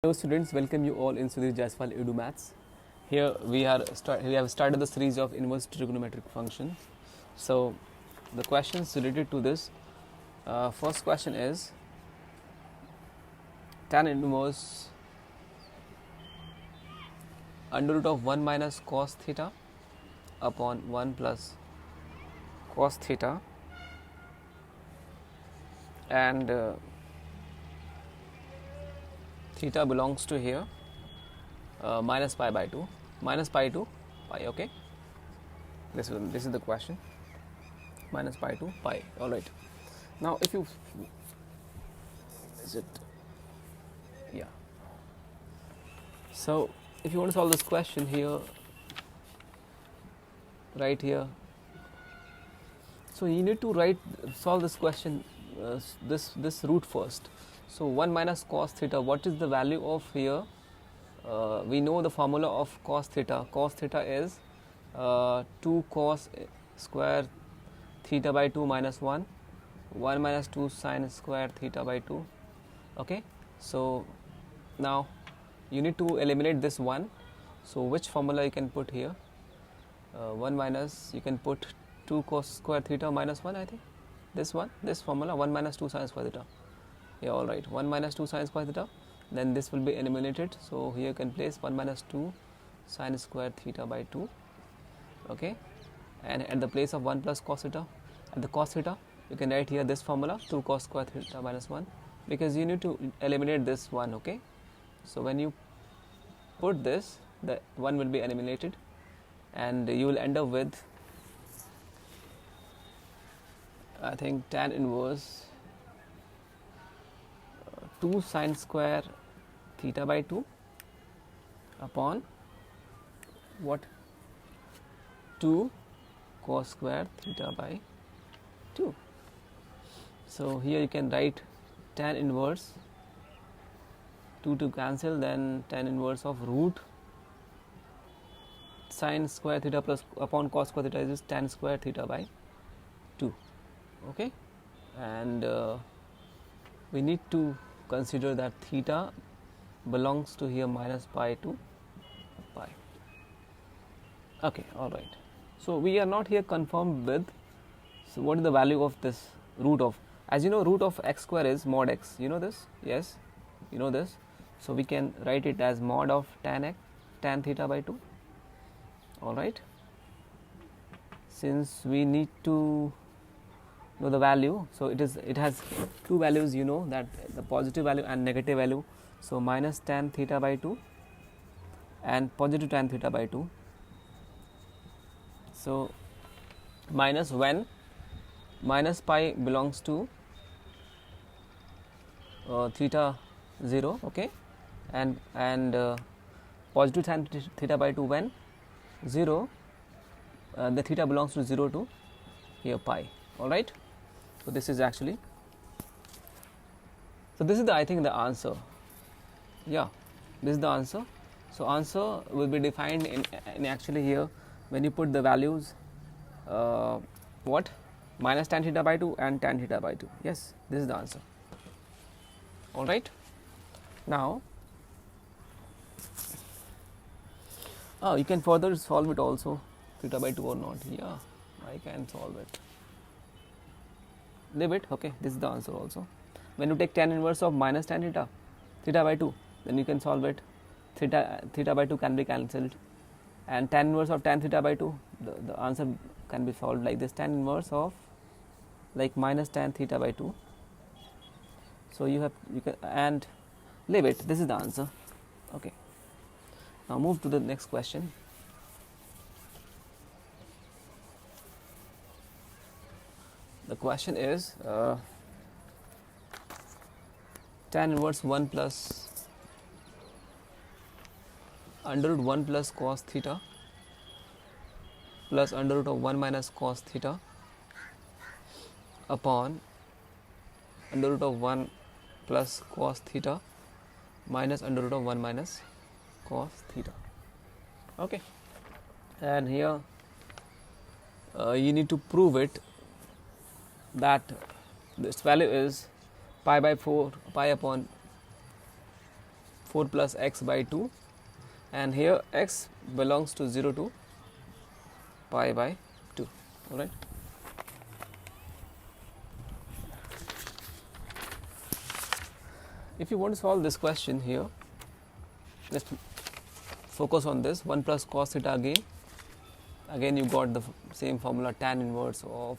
Hello students, welcome you all in Sudhir Jaiswal Edu Maths. Here we have started the series of inverse trigonometric functions. So the questions related to this, first question is tan inverse under root of 1 minus cos theta upon 1 plus cos theta, and theta belongs to here minus pi by 2, minus pi to pi. Okay, this is the question, minus pi to pi. All right, now if you so if you want to solve this question here, right here, so you need to solve this question, this root first. So 1 minus cos theta, what is the value of here? We know the formula of cos theta. Cos theta is 2 cos square theta by 2 minus 1 minus 2 sin square theta by 2. Okay, so now you need to eliminate this 1. So which formula you can put here? 1 minus, you can put 2 cos square theta minus 1, I think this formula, 1 minus 2 sin square theta. Yeah, all right, 1 minus 2 sin square theta, then this will be eliminated. So here you can place 1 minus 2 sin square theta by 2. Okay, and at the place of 1 plus cos theta, at the cos theta, you can write here this formula, 2 cos square theta minus 1, because you need to eliminate this 1. Okay, so when you put this, the 1 will be eliminated, and you will end up with, I think, tan inverse 2 sin square theta by 2 upon what? 2 cos square theta by 2. So here you can write tan inverse, 2 to cancel, then tan inverse of root sin square theta plus upon cos square theta is tan square theta by 2. Okay, and we need to consider that theta belongs to here minus pi to pi. Okay, all right, so we are not here confirmed with, so what is the value of this root of, as you know, root of x square is mod x, you know this? Yes, you know this. So we can write it as mod of tan theta by 2. All right, since we need to know the value, so it has two values, you know, that the positive value and negative value. So minus tan theta by 2 and positive tan theta by 2. So minus when minus pi belongs to theta 0. Okay, and positive tan theta by 2 when 0, the theta belongs to 0 to here pi. All right, so this is actually, so this is the, I think, the answer. Yeah, this is the answer. So answer will be defined in actually here when you put the values, what, minus tan theta by 2 and tan theta by 2. Yes, this is the answer. All right, now you can further solve it also, theta by 2 or not. Yeah, I can solve it. Leave it. Okay, this is the answer also. When you take tan inverse of minus tan theta by 2, then you can solve it. Theta by 2 can be cancelled, and tan inverse of tan theta by 2, the answer can be solved like this, tan inverse of like minus tan theta by 2. So you can, and leave it. This is the answer. Okay, now move to the next question. The question is tan inverse 1 plus under root 1 plus cos theta plus under root of 1 minus cos theta upon under root of 1 plus cos theta minus under root of 1 minus cos theta. Okay, and here you need to prove it that this value is pi by 4, pi upon 4 plus x by 2, and here x belongs to 0 to pi by 2. Alright. If you want to solve this question here, let's focus on this. 1 plus cos theta again you got the same formula, tan inverse of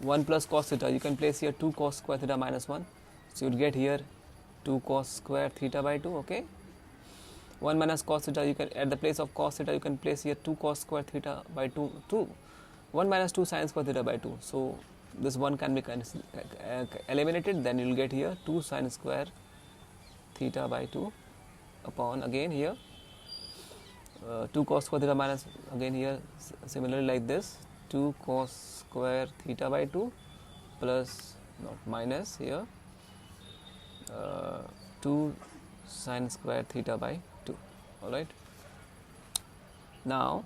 1 plus cos theta. You can place here 2 cos square theta minus 1, so you will get here 2 cos square theta by 2. Okay, 1 minus cos theta, you can at the place of cos theta you can place here 2 cos square theta by 2, 1 minus 2 sin square theta by 2. So this one can be eliminated, then you will get here 2 sin square theta by 2 upon again here 2 cos square theta minus again here similarly like this 2 cos square theta by 2 plus not minus here 2 sin square theta by 2. Alright. Now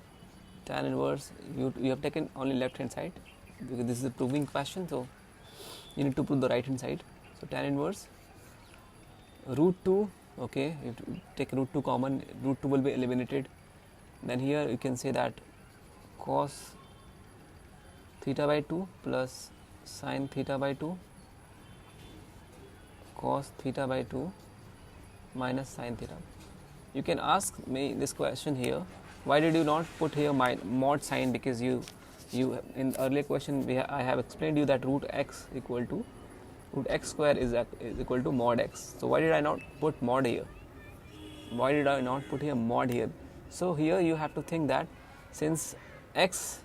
tan inverse, you have taken only left hand side because this is a proving question, so you need to prove the right hand side. So tan inverse root 2, okay, if you take root 2 common, root 2 will be eliminated. Then here you can say that cos theta by 2 plus sin theta by 2 cos theta by 2 minus sin theta. You can ask me this question here, why did you not put here mod sin? Because you in earlier question I have explained you that root x equal to root x square is equal to mod x. So why did I not put mod here? Why did I not put here mod here? So here you have to think that since x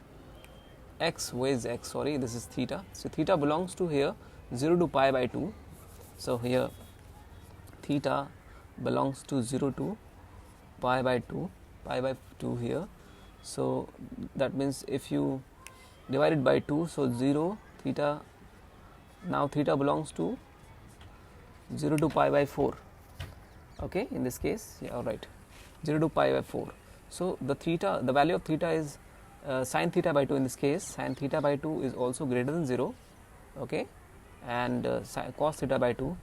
where is x, sorry, this is theta, so theta belongs to here 0 to pi by 2. So here theta belongs to 0 to pi by 2 here. So that means if you divide it by 2, so 0 theta, now theta belongs to 0 to pi by 4. Okay, in this case, yeah, alright, 0 to pi by 4. So the theta, the value of theta is sin theta by 2 in this case. Sin theta by 2 is also greater than 0. Okay, and cos theta by 2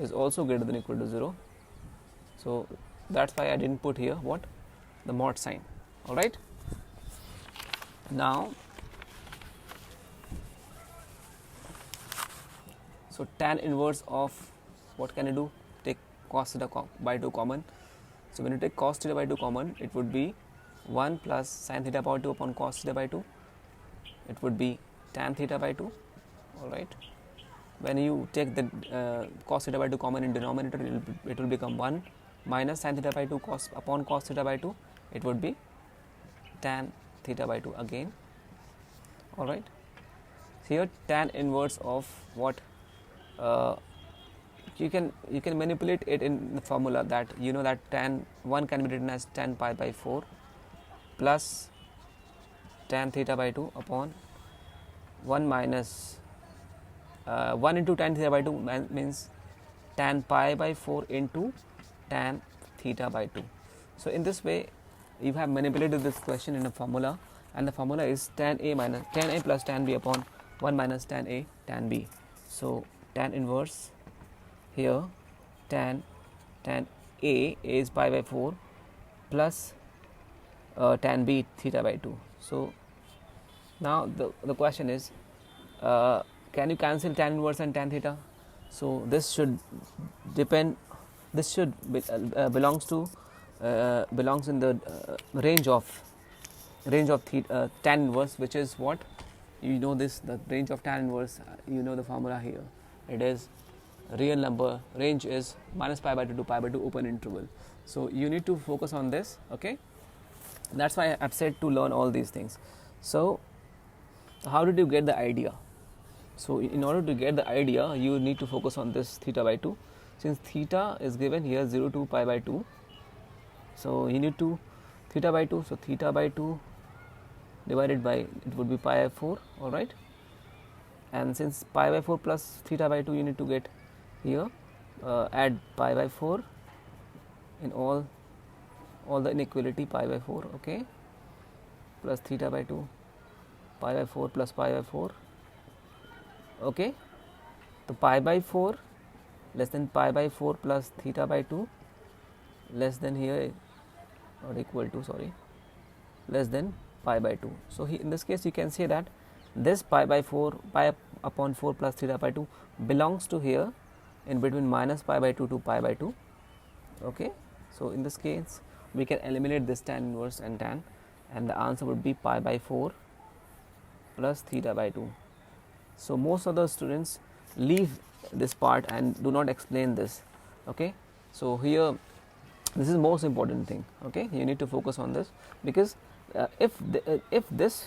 is also greater than equal to 0. So that's why I didn't put here what, the mod sign. Alright. Now so tan inverse of, what can I do? Take cos theta by 2 common. So when you take cos theta by 2 common, it would be 1 plus sin theta by 2 upon cos theta by 2. It would be tan theta by 2. Alright. When you take the cos theta by 2 common in denominator, it will become 1 minus sin theta by 2 cos upon cos theta by 2. It would be tan theta by 2 again. Alright. Here tan inverse of what? You can manipulate it in the formula that you know that tan 1 can be written as tan pi by 4 plus tan theta by 2 upon 1 minus 1 into tan theta by 2 means tan pi by 4 into tan theta by 2. So in this way you have manipulated this question in a formula, and the formula is tan A plus tan B upon 1 minus tan A tan B. So tan inverse here tan A is pi by 4 plus tan B theta by 2. So now the question is, can you cancel tan inverse and tan theta? So this should depend, this should belongs in the range of theta, tan inverse, which is what, you know this, the range of tan inverse, you know the formula here, it is real number, range is minus pi by 2 to pi by 2 open interval. So you need to focus on this. Okay, that's why I've said to learn all these things. So how did you get the idea? So in order to get the idea, you need to focus on this theta by 2. Since theta is given here 0 to pi by 2, so you need to theta by 2, so theta by 2 divided by, it would be pi by 4. Alright, and since pi by 4 plus theta by 2, you need to get here add pi by 4 in all the inequality pi by 4. Okay, plus theta by 2 pi by 4 plus pi by 4. Okay, so pi by 4 less than pi by 4 plus theta by 2 less than here or equal to, sorry, less than pi by 2. So in this case you can say that this pi upon 4 plus theta by 2 belongs to here in between minus pi by 2 to pi by 2. Okay, so in this case we can eliminate this tan inverse and tan, and the answer would be pi by 4 plus theta by 2. So most of the students leave this part and do not explain this. Okay, so here this is most important thing. Okay, you need to focus on this, because if this